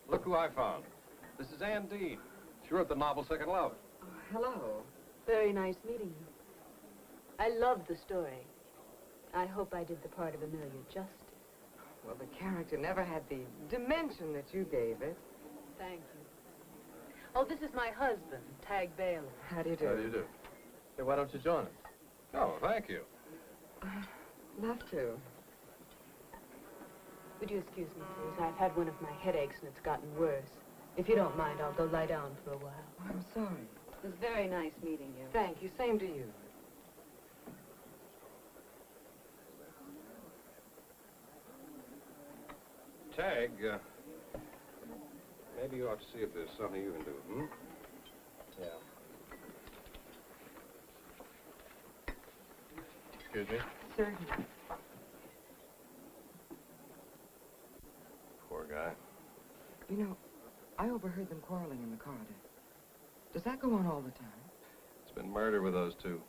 Look who I found. This is Ann Dean. She wrote the novel Second Love. Oh, hello. Very nice meeting you. I loved the story. I hope I did the part of Amelia justice. Well, the character never had the dimension that you gave it. Thank you. Oh, this is my husband, Tag Bailey. How do you do? How do you do? Hey, why don't you join us? Oh, thank you. Love to. Would you excuse me, please? I've had one of my headaches and it's gotten worse. If you don't mind, I'll go lie down for a while. Oh, I'm sorry. It was very nice meeting you. Thank you. Same to you. Tag, maybe you ought to see if there's something you can do, hmm? Yeah. Excuse me? Certainly. Poor guy. You know, I overheard them quarreling in the corridor. Does that go on all the time? It's been murder with those two.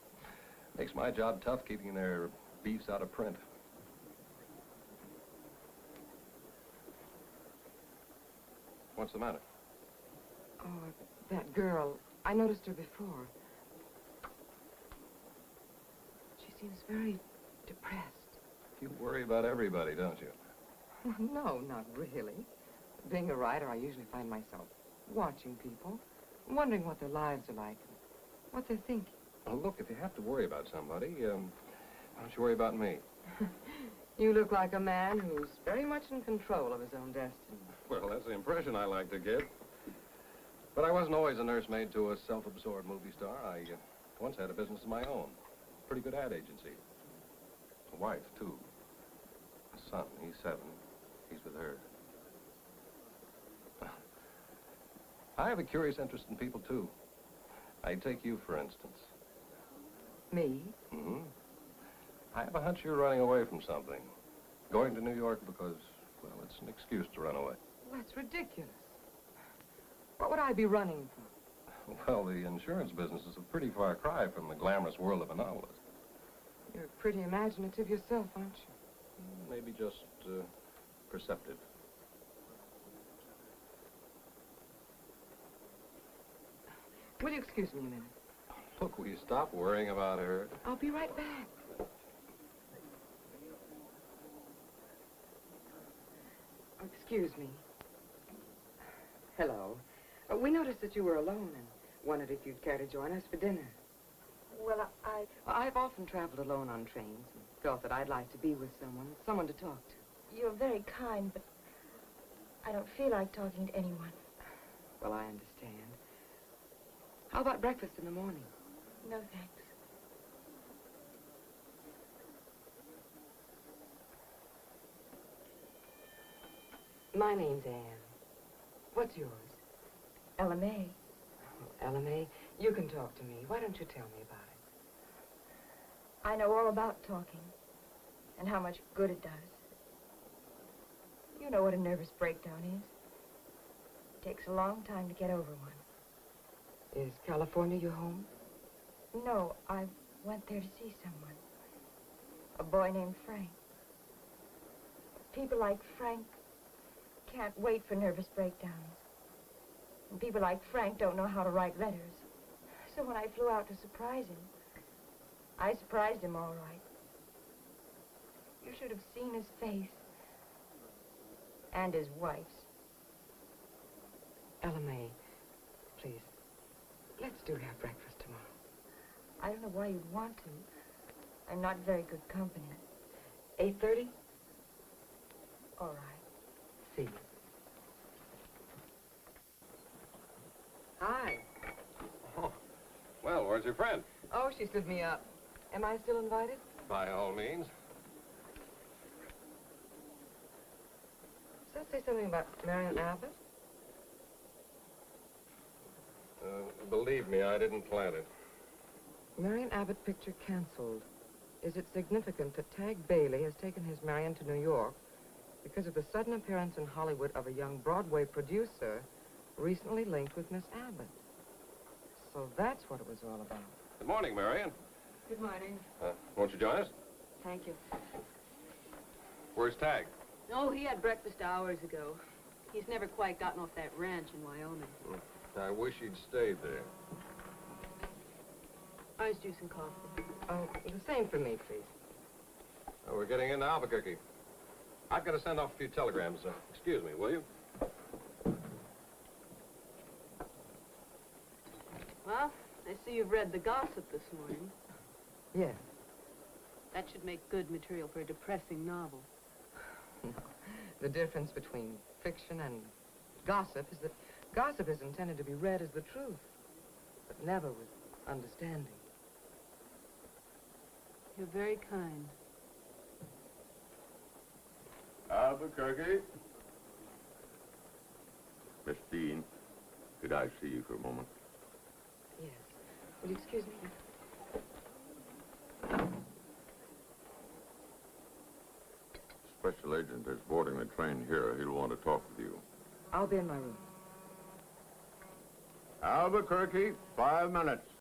Makes my job tough keeping their beefs out of print. What's the matter? Oh, that girl. I noticed her before. She seems very depressed. You worry about everybody, don't you? No, not really. Being a writer, I usually find myself watching people, wondering what their lives are like, what they're thinking. Well, look, if you have to worry about somebody, why don't you worry about me? You look like a man who's very much in control of his own destiny. Well, that's the impression I like to give. But I wasn't always a nursemaid to a self-absorbed movie star. I once had a business of my own. Pretty good ad agency. A wife, too. A son, he's 7. He's with her. I have a curious interest in people, too. I take you, for instance. Me? Mm-hmm. I have a hunch you're running away from something. Going to New York because, well, it's an excuse to run away. Well, that's ridiculous. What would I be running from? Well, the insurance business is a pretty far cry from the glamorous world of a novelist. You're pretty imaginative yourself, aren't you? Maybe just perceptive. Will you excuse me a minute? Look, will you stop worrying about her? I'll be right back. Oh, excuse me. Hello. We noticed that you were alone and wondered if you'd care to join us for dinner. Well, I've often traveled alone on trains and felt that I'd like to be with someone to talk to. You're very kind, but I don't feel like talking to anyone. Well, I understand. How about breakfast in the morning? No, thanks. My name's Ann. What's yours? Ella May. Oh, Ella May, you can talk to me. Why don't you tell me about it? I know all about talking and how much good it does. You know what a nervous breakdown is. It takes a long time to get over one. Is California your home? No, I went there to see someone. A boy named Frank. People like Frank can't wait for nervous breakdowns. And people like Frank don't know how to write letters. So when I flew out to surprise him, I surprised him all right. You should have seen his face. And his wife's. Ella May, please, let's do have breakfast tomorrow. I don't know why you'd want to. I'm not very good company. 8:30? All right. See you. Hi. Oh, well, where's your friend? Oh, she stood me up. Am I still invited? By all means. Does that say something about Mirian Abbott? Believe me, I didn't plan it. Mirian Abbott picture canceled. Is it significant that Tag Bailey has taken his Marion to New York because of the sudden appearance in Hollywood of a young Broadway producer recently linked with Miss Abbott? So that's what it was all about. Good morning, Mirian. Good morning. Won't you join us? Thank you. Where's Tag? Oh, he had breakfast hours ago. He's never quite gotten off that ranch in Wyoming. I wish he'd stayed there. Orange juice and coffee. Oh, the same for me, please. Oh, we're getting into Albuquerque. I've got to send off a few telegrams. Excuse me, will you? Well, I see you've read the gossip this morning. Yes. That should make good material for a depressing novel. The difference between fiction and gossip is that gossip is intended to be read as the truth, but never with understanding. You're very kind. Albuquerque. Miss Dean, could I see you for a moment? Yes. Will you excuse me? Special agent is boarding the train here. He'll want to talk with you. I'll be in my room. Albuquerque, 5 minutes.